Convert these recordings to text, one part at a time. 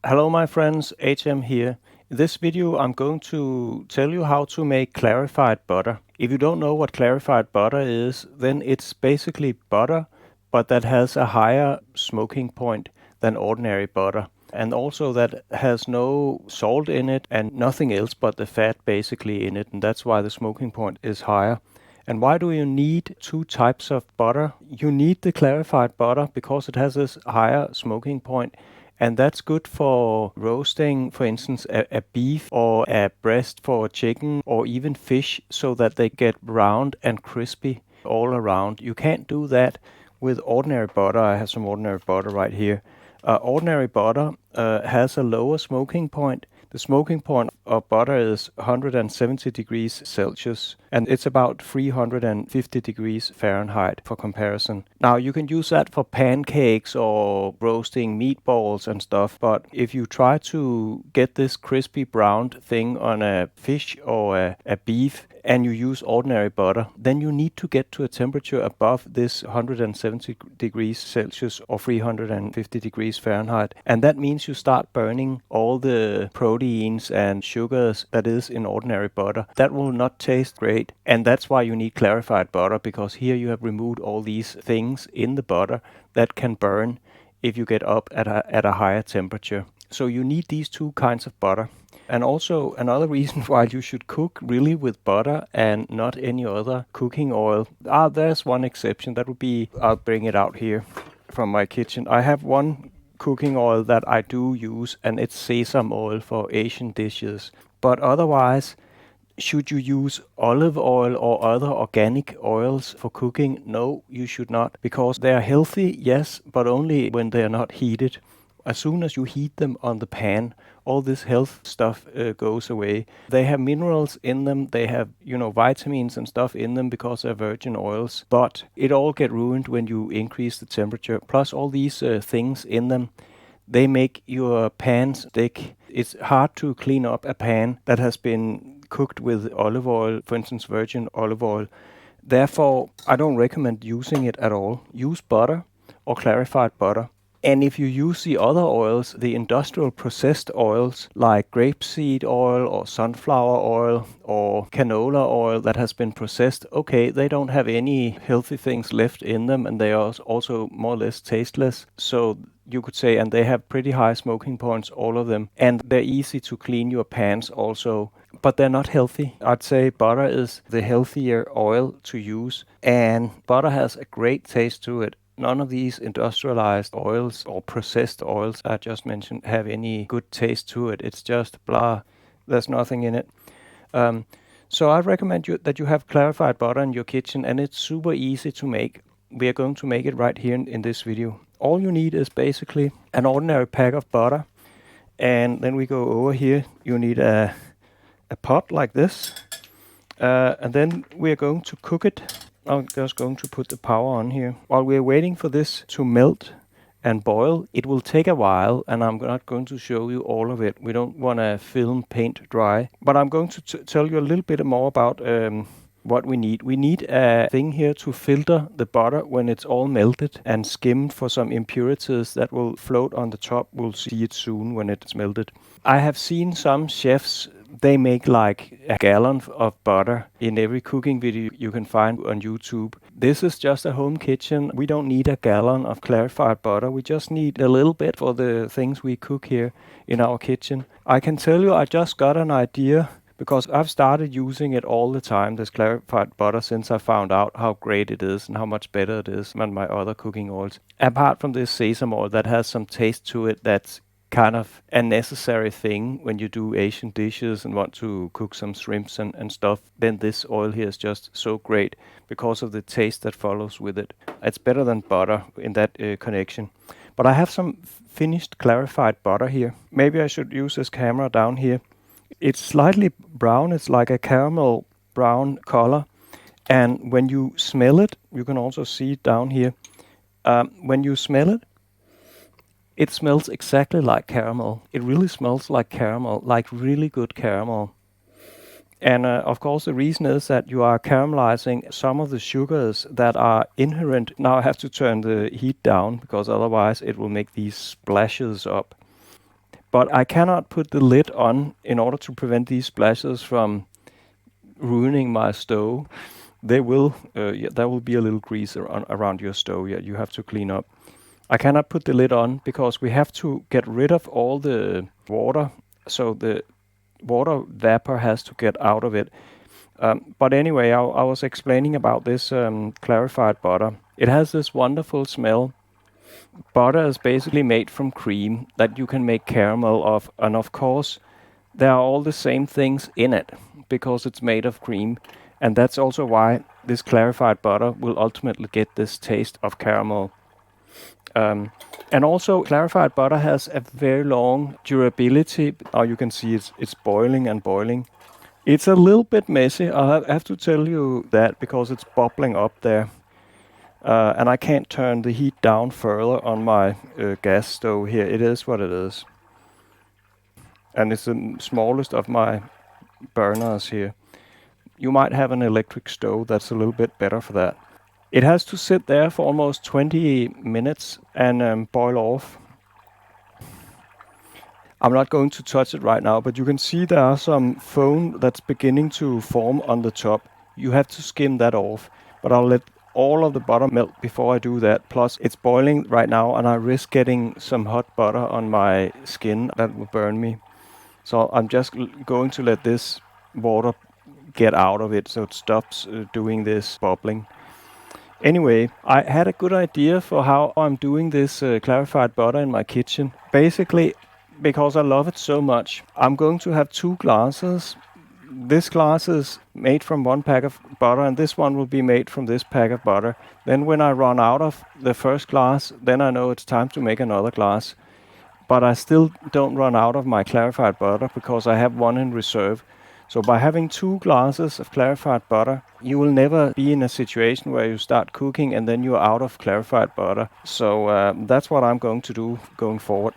Hello my friends, HM here. In this video I'm going to tell you how to make clarified butter. If you don't know what clarified butter is, then it's basically butter, but that has a higher smoking point than ordinary butter. And also that has no salt in it and nothing else but the fat basically in it, and that's why the smoking point is higher. And why do you need two types of butter? You need the clarified butter because it has this higher smoking point, and that's good for roasting, for instance, a beef or a breast for a chicken or even fish, so that they get round and crispy all around. You can't do that with ordinary butter. I have some ordinary butter right here. Ordinary butter has a lower smoking point. The smoking point of butter is 170 degrees Celsius, and it's about 350 degrees Fahrenheit for comparison. Now you can use that for pancakes or roasting meatballs and stuff, but if you try to get this crispy browned thing on a fish or a beef, and you use ordinary butter, then you need to get to a temperature above this 170 degrees Celsius or 350 degrees Fahrenheit. And that means you start burning all the proteins and sugars that is in ordinary butter. That will not taste great. And that's why you need clarified butter, because here you have removed all these things in the butter that can burn if you get up at a higher temperature. So you need these two kinds of butter. And also another reason why you should cook really with butter and not any other cooking oil. There's one exception. That would be, I'll bring it out here from my kitchen. I have one cooking oil that I do use, and it's sesame oil for Asian dishes. But otherwise, should you use olive oil or other organic oils for cooking? No, you should not, because they are healthy, yes, but only when they are not heated. As soon as you heat them on the pan, all this health stuff goes away. They have minerals in them, they have, vitamins and stuff in them because they're virgin oils, but it all get ruined when you increase the temperature. Plus all these things in them, they make your pans stick. It's hard to clean up a pan that has been cooked with olive oil, for instance, virgin olive oil. Therefore, I don't recommend using it at all. Use butter or clarified butter. And if you use the other oils, the industrial processed oils like grapeseed oil or sunflower oil or canola oil that has been processed, okay, they don't have any healthy things left in them, and they are also more or less tasteless. So you could say, and they have pretty high smoking points, all of them, and they're easy to clean your pans also, but they're not healthy. I'd say butter is the healthier oil to use, and butter has a great taste to it. None of these industrialized oils or processed oils I just mentioned have any good taste to it. It's just blah. There's nothing in it. So I recommend that you have clarified butter in your kitchen, and it's super easy to make. We are going to make it right here in this video. All you need is basically an ordinary pack of butter, and then we go over here. You need a pot like this, and then we are going to cook it. I'm just going to put the power on here. While we're waiting for this to melt and boil, it will take a while, and I'm not going to show you all of it. We don't want to film paint dry. But I'm going to tell you a little bit more about what we need. We need a thing here to filter the butter when it's all melted and skimmed for some impurities that will float on the top. We'll see it soon when it's melted. I have seen some chefs, they make like a gallon of butter in every cooking video you can find on YouTube. This is just a home kitchen. We don't need a gallon of clarified butter. We just need a little bit for the things we cook here in our kitchen. I can tell you I just got an idea, because I've started using it all the time, this clarified butter, since I found out how great it is and how much better it is than my other cooking oils. Apart from this sesame oil that has some taste to it, that's kind of a necessary thing when you do Asian dishes and want to cook some shrimps and stuff, then this oil here is just so great because of the taste that follows with it. It's better than butter in that connection. But I have some finished clarified butter here. Maybe I should use this camera down here. It's slightly brown. It's like a caramel brown color. And when you smell it, you can also see it down here. When you smell it, it smells exactly like caramel. It really smells like caramel, like really good caramel. And of course, the reason is that you are caramelizing some of the sugars that are inherent. Now I have to turn the heat down, because otherwise it will make these splashes up. but I cannot put the lid on in order to prevent these splashes from ruining my stove. They will, there will be a little grease around your stove. Yeah, you have to clean up. I cannot put the lid on because we have to get rid of all the water, so the water vapor has to get out of it. But anyway, I was explaining about this clarified butter. It has this wonderful smell. Butter is basically made from cream that you can make caramel of, and of course, there are all the same things in it because it's made of cream, and that's also why this clarified butter will ultimately get this taste of caramel. And also, clarified butter has a very long durability. Now you can see it's boiling and boiling. It's a little bit messy. I have to tell you that because it's bubbling up there. And I can't turn the heat down further on my gas stove here. It is what it is. And it's the smallest of my burners here. You might have an electric stove that's a little bit better for that. It has to sit there for almost 20 minutes and boil off. I'm not going to touch it right now, but you can see there are some foam that's beginning to form on the top. You have to skim that off, but I'll let all of the butter melt before I do that. Plus, it's boiling right now, and I risk getting some hot butter on my skin that will burn me. So I'm just going to let this water get out of it so it stops doing this bubbling. Anyway, I had a good idea for how I'm doing this clarified butter in my kitchen. Basically, because I love it so much, I'm going to have 2 glasses. This glass is made from 1 pack of butter, and this one will be made from this pack of butter. Then when I run out of the first glass, then I know it's time to make another glass. But I still don't run out of my clarified butter because I have 1 in reserve. So by having 2 glasses of clarified butter, you will never be in a situation where you start cooking and then you're out of clarified butter. So that's what I'm going to do going forward.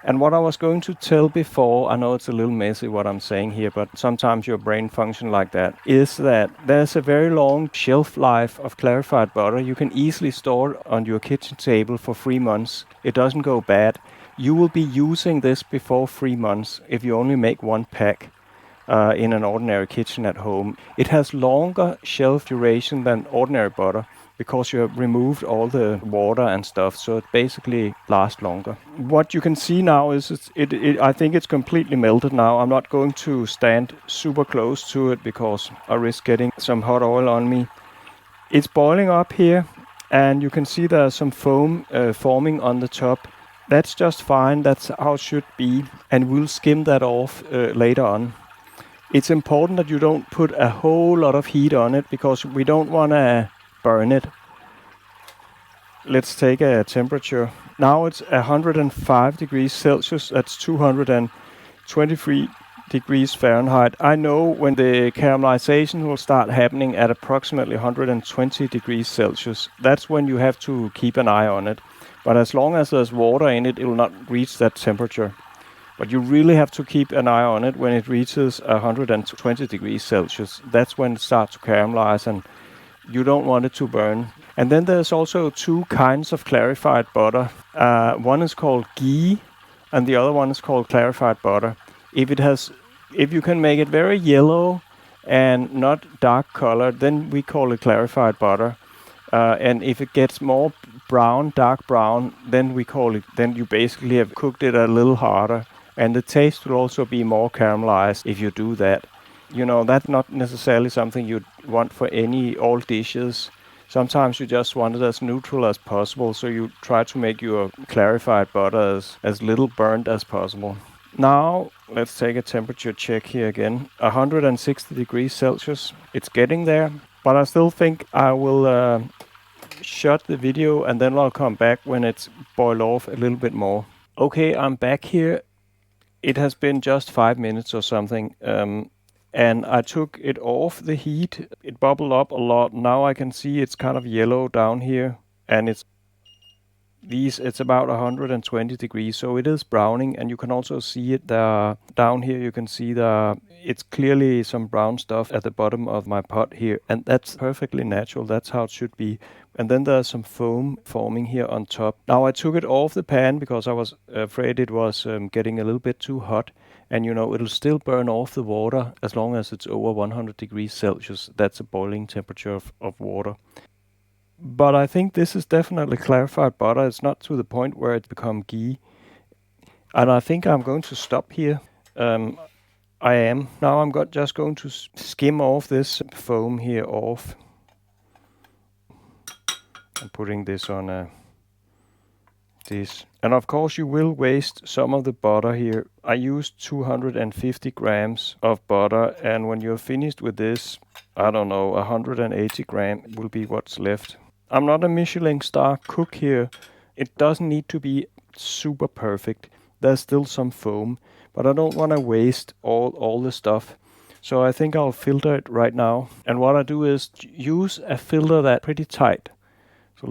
And what I was going to tell before, I know it's a little messy what I'm saying here, but sometimes your brain functions like that, is that there's a very long shelf life of clarified butter. You can easily store it on your kitchen table for 3 months. It doesn't go bad. You will be using this before 3 months if you only make 1 pack in an ordinary kitchen at home. It has longer shelf duration than ordinary butter because you have removed all the water and stuff, so it basically lasts longer. What you can see now is I think it's completely melted now. I'm not going to stand super close to it because I risk getting some hot oil on me. It's boiling up here, and you can see there's some foam forming on the top. That's just fine. That's how it should be, and we'll skim that off later on. It's important that you don't put a whole lot of heat on it because we don't want to burn it. Let's take a temperature. Now it's 105 degrees Celsius. That's 223 degrees Fahrenheit. I know when the caramelization will start happening at approximately 120 degrees Celsius. That's when you have to keep an eye on it. But as long as there's water in it, it will not reach that temperature. But you really have to keep an eye on it when it reaches 120 degrees Celsius. That's when it starts to caramelize and you don't want it to burn. And then there's also 2 kinds of clarified butter. One is called ghee and the other one is called clarified butter. If you can make it very yellow and not dark colored, then we call it clarified butter. And if it gets more brown, dark brown, then you basically have cooked it a little harder. And the taste will also be more caramelized if you do that. You know, that's not necessarily something you'd want for all dishes. Sometimes you just want it as neutral as possible, so you try to make your clarified butter as little burnt as possible. Now, let's take a temperature check here again. 160 degrees Celsius. It's getting there, but I still think I will shut the video and then I'll come back when it's boiled off a little bit more. Okay, I'm back here. It has been just 5 minutes or something, and I took it off the heat. It bubbled up a lot. Now I can see it's kind of yellow down here, and it's about 120 degrees, so it is browning, and you can also see it there. Down here you can see it's clearly some brown stuff at the bottom of my pot here, and that's perfectly natural. That's how it should be. And then there's some foam forming here on top. Now I took it off the pan because I was afraid it was getting a little bit too hot. And you know, it'll still burn off the water as long as it's over 100 degrees Celsius. That's a boiling temperature of water. But I think this is definitely clarified butter. It's not to the point where it become ghee. And I think I'm going to stop here. I am. Now I'm just going to skim off this foam here off. I'm putting this on this. And of course you will waste some of the butter here. I used 250 grams of butter, and when you're finished with this, I don't know, 180 grams will be what's left. I'm not a Michelin star cook here. It doesn't need to be super perfect. There's still some foam, but I don't want to waste all the stuff. So I think I'll filter it right now. And what I do is use a filter that's pretty tight. So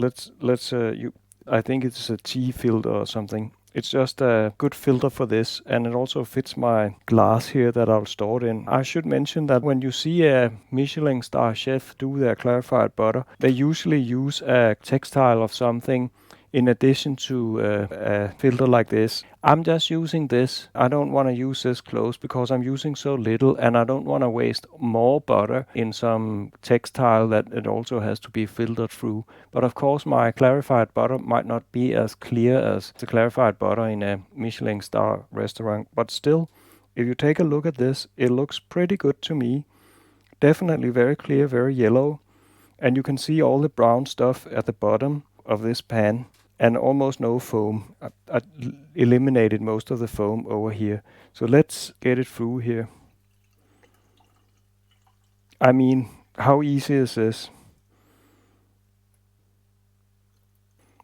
I think it's a tea filter or something. It's just a good filter for this, and it also fits my glass here that I'll store it in. I should mention that when you see a Michelin star chef do their clarified butter, they usually use a textile of something in addition to a filter like this. I'm just using this. I don't want to use this close because I'm using so little, and I don't want to waste more butter in some textile that it also has to be filtered through. But of course my clarified butter might not be as clear as the clarified butter in a Michelin star restaurant. But still, if you take a look at this, it looks pretty good to me. Definitely very clear, very yellow. And you can see all the brown stuff at the bottom of this pan. And almost no foam. I eliminated most of the foam over here. So let's get it through here. I mean, how easy is this?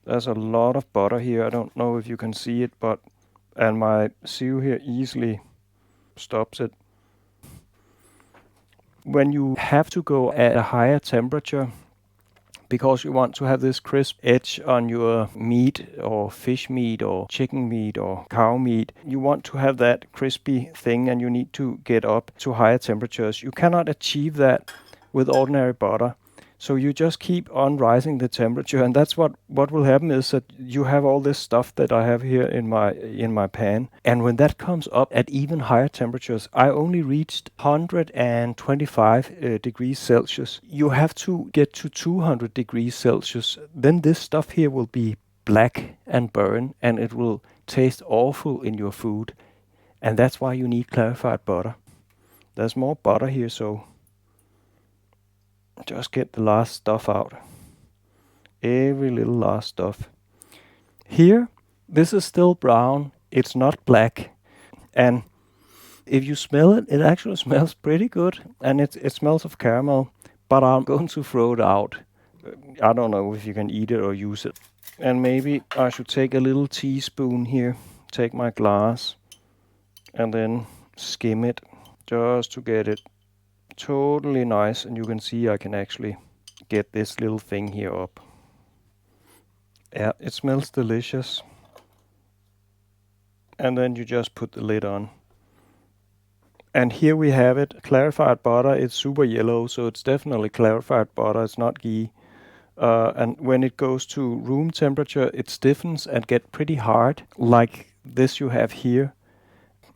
There's a lot of butter here. I don't know if you can see it, and my sieve here easily stops it. When you have to go at a higher temperature, because you want to have this crisp edge on your meat or fish meat or chicken meat or cow meat. You want to have that crispy thing, and you need to get up to higher temperatures. You cannot achieve that with ordinary butter. So you just keep on rising the temperature, and that's what will happen is that you have all this stuff that I have here in my pan. And when that comes up at even higher temperatures, I only reached 125 degrees Celsius. You have to get to 200 degrees Celsius. Then this stuff here will be black and burn, and it will taste awful in your food. And that's why you need clarified butter. There's more butter here, so just get the last stuff out. Every little last stuff. Here, this is still brown. It's not black. And if you smell it, it actually smells pretty good. And it smells of caramel. But I'm going to throw it out. I don't know if you can eat it or use it. And maybe I should take a little teaspoon here. Take my glass. And then skim it. Just to get it totally nice, and you can see I can actually get this little thing here up. Yeah, it smells delicious. And then you just put the lid on. And here we have it, clarified butter. It's super yellow, so it's definitely clarified butter. It's not ghee. And when it goes to room temperature, it stiffens and get pretty hard, like this you have here.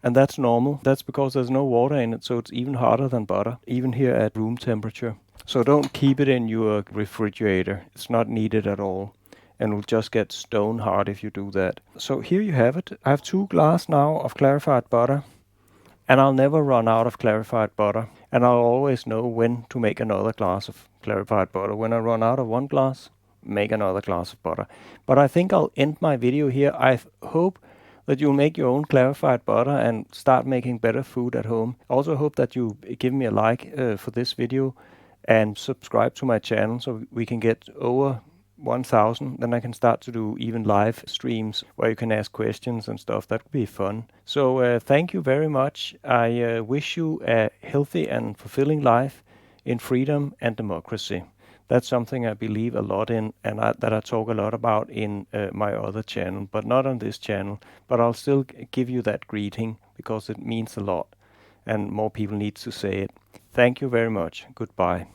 And that's normal. That's because there's no water in it, so it's even harder than butter, even here at room temperature. So don't keep it in your refrigerator. It's not needed at all. And it'll just get stone hard if you do that. So here you have it. I have 2 glasses now of clarified butter. And I'll never run out of clarified butter. And I'll always know when to make another glass of clarified butter. When I run out of 1 glass, make another glass of butter. But I think I'll end my video here. I hope that you'll make your own clarified butter and start making better food at home. I also hope that you give me a like for this video and subscribe to my channel so we can get over 1,000. Then I can start to do even live streams where you can ask questions and stuff. That would be fun. So thank you very much. I wish you a healthy and fulfilling life in freedom and democracy. That's something I believe a lot in, and that I talk a lot about in my other channel, but not on this channel. But I'll still give you that greeting because it means a lot, and more people need to say it. Thank you very much. Goodbye.